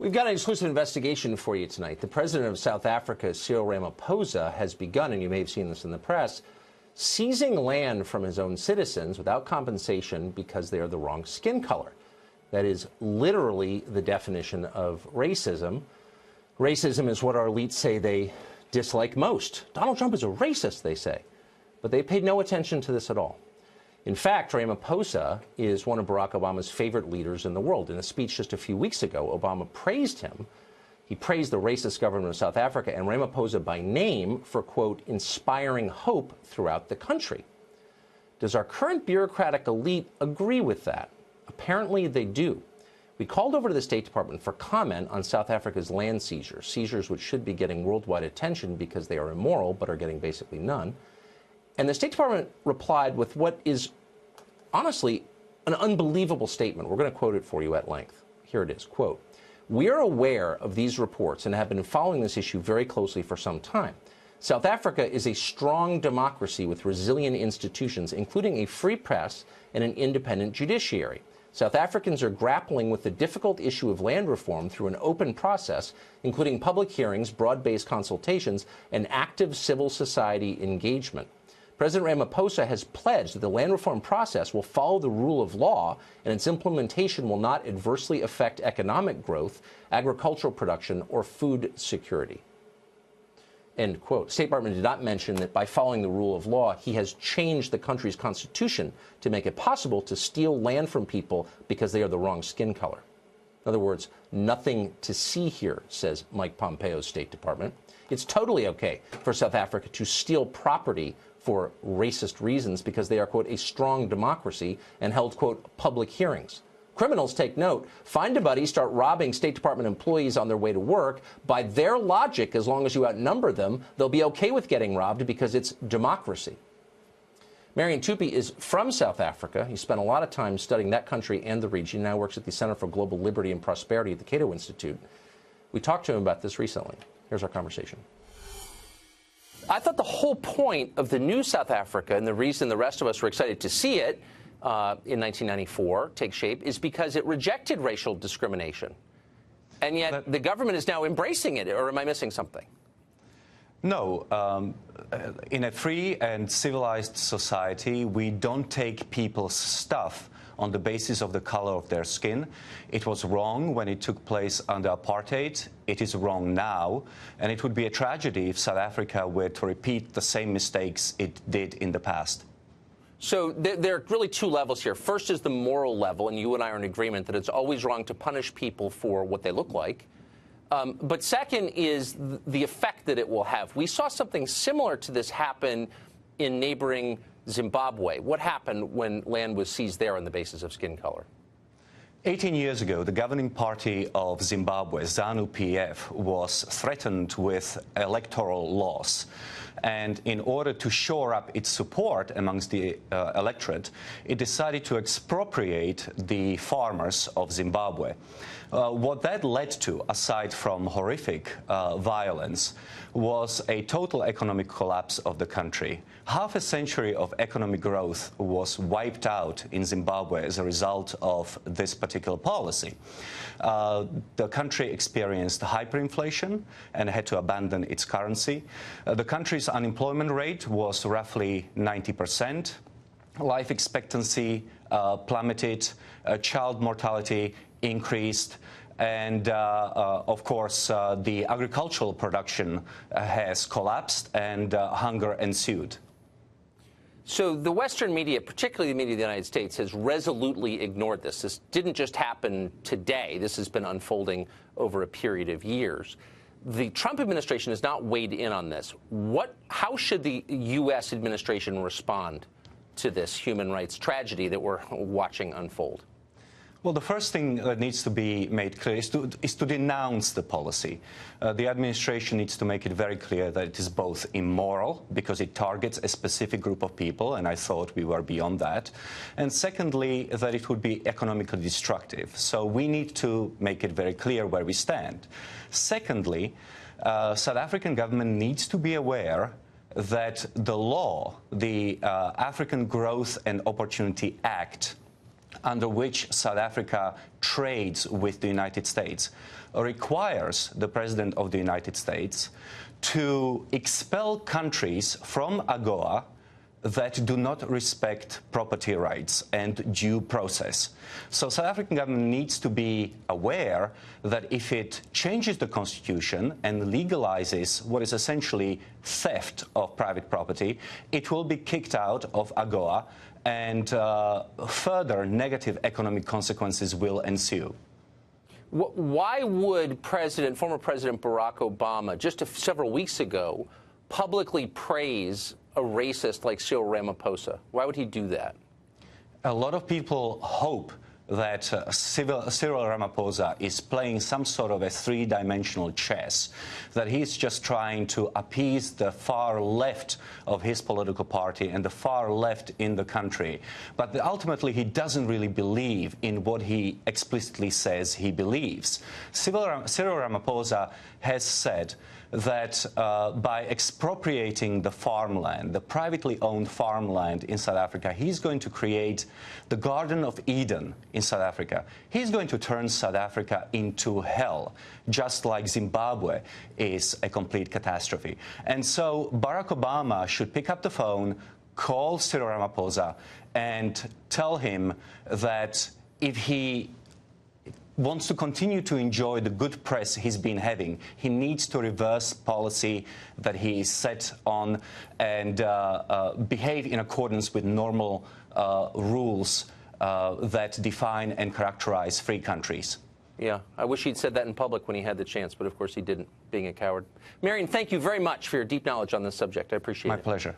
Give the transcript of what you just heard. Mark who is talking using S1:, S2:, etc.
S1: We've got an exclusive investigation for you tonight. The president of South Africa, Cyril Ramaphosa, has begun, and you may have seen this in the press, seizing land from his own citizens without compensation because they are the wrong skin color. That is literally the definition of racism. Racism is what our elites say they dislike most. Donald Trump is a racist, they say. But they paid no attention to this at all. In fact, Ramaphosa is one of Barack Obama's favorite leaders in the world. In a speech just a few weeks ago, Obama praised him. He praised the racist government of South Africa and Ramaphosa by name for, quote, inspiring hope throughout the country. Does our current bureaucratic elite agree with that? Apparently they do. We called over to the State Department for comment on South Africa's land seizures, seizures which should be getting worldwide attention because they are immoral but are getting basically none. And the State Department replied with what is, honestly, an unbelievable statement. We're going to quote it for you at length. Here it is, quote, "We are aware of these reports and have been following this issue very closely for some time. South Africa is a strong democracy with resilient institutions, including a free press and an independent judiciary. South Africans are grappling with the difficult issue of land reform through an open process, including public hearings, broad-based consultations, and active civil society engagement. President Ramaphosa has pledged that the land reform process will follow the rule of law and its implementation will not adversely affect economic growth, agricultural production, or food security." End quote. State Department did not mention that by following the rule of law, he has changed the country's constitution to make it possible to steal land from people because they are the wrong skin color. In other words, nothing to see here, says Mike Pompeo's State Department. It's totally okay for South Africa to steal property for racist reasons because they are, quote, a strong democracy and held, quote, public hearings. Criminals, take note, find a buddy, start robbing State Department employees on their way to work. By their logic, as long as you outnumber them, they'll be okay with getting robbed because it's democracy. Marian Tupy is from South Africa. He spent a lot of time studying that country and the region. He now works at the Center for Global Liberty and Prosperity at the Cato Institute. We talked to him about this recently. Here's our conversation. I thought the whole point of the new South Africa and the reason the rest of us were excited to see it in 1994 take shape is because it rejected racial discrimination. And yet the government is now embracing it. Or am I missing something?
S2: No. In a free and civilized society, we don't take people's stuff on the basis of the color of their skin. It was wrong when it took place under apartheid. It is wrong now. And it would be a tragedy if South Africa were to repeat the same mistakes it did in the past.
S1: So there are really two levels here. First is the moral level, and you and I are in agreement that it's always wrong to punish people for what they look like. But second is the effect that it will have. We saw something similar to this happen in neighboring Zimbabwe. What happened when land was seized there on the basis of skin color?
S2: 18 years ago, the governing party of Zimbabwe, ZANU-PF, was threatened with electoral loss. And in order to shore up its support amongst the electorate, it decided to expropriate the farmers of Zimbabwe. What that led to, aside from horrific violence, was a total economic collapse of the country. Half a century of economic growth was wiped out in Zimbabwe as a result of this particular policy. The country experienced hyperinflation and had to abandon its currency. The country's unemployment rate was roughly 90%. Life expectancy plummeted. Child mortality increased. And, of course, the agricultural production has collapsed and hunger ensued.
S1: So the Western media, particularly the media of the United States, has resolutely ignored this. This didn't just happen today. This has been unfolding over a period of years. The Trump administration has not weighed in on this. How should the U.S. administration respond to this human rights tragedy that we're watching unfold?
S2: Well, the first thing that needs to be made clear is to denounce the policy. The administration needs to make it very clear that it is both immoral, because it targets a specific group of people, and I thought we were beyond that. And secondly, that it would be economically destructive. So we need to make it very clear where we stand. Secondly, South African government needs to be aware that the law, the African Growth and Opportunity Act, under which South Africa trades with the United States requires the President of the United States to expel countries from AGOA that do not respect property rights and due process. So South African government needs to be aware that if it changes the constitution and legalizes what is essentially theft of private property, it will be kicked out of AGOA, and further negative economic consequences will ensue.
S1: Why would former President Barack Obama, just several weeks ago, publicly praise a racist like Cyril Ramaphosa? Why would he do that?
S2: A lot of people hope that Cyril Ramaphosa is playing some sort of a three-dimensional chess, that he's just trying to appease the far left of his political party and the far left in the country. But ultimately, he doesn't really believe in what he explicitly says he believes. Cyril Ramaphosa has said that by expropriating the farmland, the privately owned farmland in South Africa, he's going to create the Garden of Eden in South Africa. He's going to turn South Africa into hell, just like Zimbabwe is a complete catastrophe. And so Barack Obama should pick up the phone, call Cyril Ramaphosa, and tell him that if he wants to continue to enjoy the good press he's been having, he needs to reverse policy that he is set on and behave in accordance with normal rules that define and characterize free countries.
S1: Yeah, I wish he'd said that in public when he had the chance, but of course he didn't, being a coward. Marion, thank you very much for your deep knowledge on this subject. I appreciate it.
S2: My pleasure.